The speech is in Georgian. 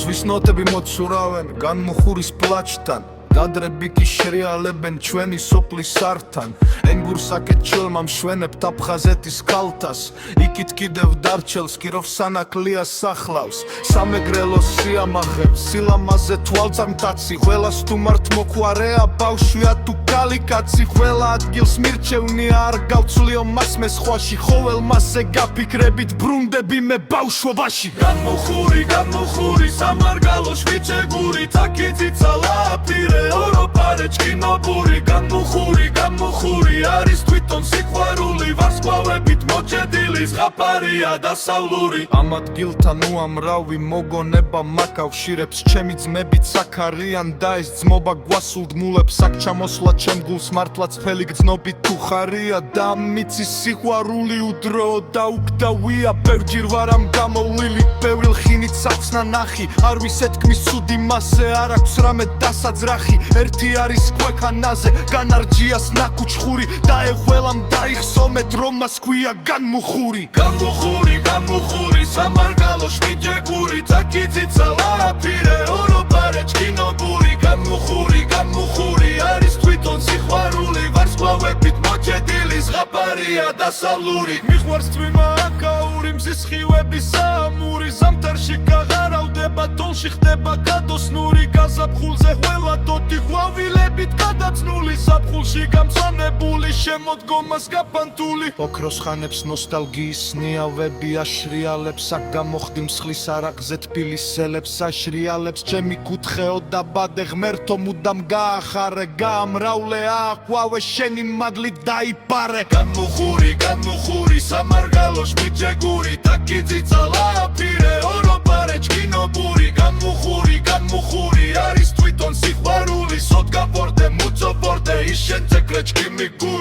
ზღვის ნოტები მოცურავენ განმუხურის პლაჩთან Gadrები კი შრიალებენ ჩვენი სოფლის სართან ენგურსაკეთ ჩელმა მშვენებთ აფხაზეთის ქალთას იქით კიდევ დარჩელს კიროვს სანაკლია სახლავს სამეგრელოს სიამაღებს სილამაზე თვალწარმტაცი ყველას თუ მართ მოყვარეა ბავშვია თუ კალიკაცი ყველა ადგილს მირჩევნია არ გავცლიო მას მე სხვაში ხოველ მასზე გაფიქრებით ბრუნდები მე ბავშვობაში განმუხური სამარგალო შვიჩეგური თაკიძიცა ლაფირე ოროპარეჩკი ნობური განმუხური არის თვითონ სიყვარული ვარსკვლავებით მოჭედილი ზღაპარია დასავლური ამ ადგილთან უამრავი მოგონება მაკავშირებს ჩემი ძმებიც აქ არიან და ეს ძმობა გვასულდმულებს აქ ჩამოსვლა ჩემ გულს მართლაც ფელი გრძნობით თუ ხარია და მიცის სიყვარული უდროო და უკდავია ბევრჯერ ვარ ამ გამოვლილი ბევრი ლხინით აქვს ნანახი არ ვისეთქმის ცუდი მასზე არ აქვს რამე დასაძრახი ერთი არის ქვექანაზე განარჯიას ნაკუჩხური და ეხველამ დაიხსომეთ რომ მას ქვია განმუხური სამარგალო შვიჯეგური თაკიძიცა ლაფირე ოროპარეჩკი ნობური განმუხური არის თვითონ სიყვარული ვარსკვლავებით მოჭედილი ზღაპარია დასავლური მიყვარს თვიმა აკაური მზის სხივების საამური ზამთარში გაღარავდება თოლში ხდება გადოსნური გაზაფხულზე ყველა დოდი ღვავილებით გადაცნული საფხულში გამწვანებული შემოდგომას გაფანტული ოქროს ხანებს ნოსტალგიის ნიავები აშრიალებს აქ გამოხდი მსხლის არაყზე თბილისელებს აშრიალებს ჩემი კუთხეო და ბადე ღმერთო მუდამ გაახარე გაამრავლე ააყვავე შენი მადლით დაიპარე განმუხური სამარგალო შვიჯეგური თაკიძიცა ლაფირე ოროპარეჩკი ნობური განმუხური არის თვითონ სიყვარული სოდგა ბორდე მუცო ბორდე ის შენ ცექრეჩკი მიგური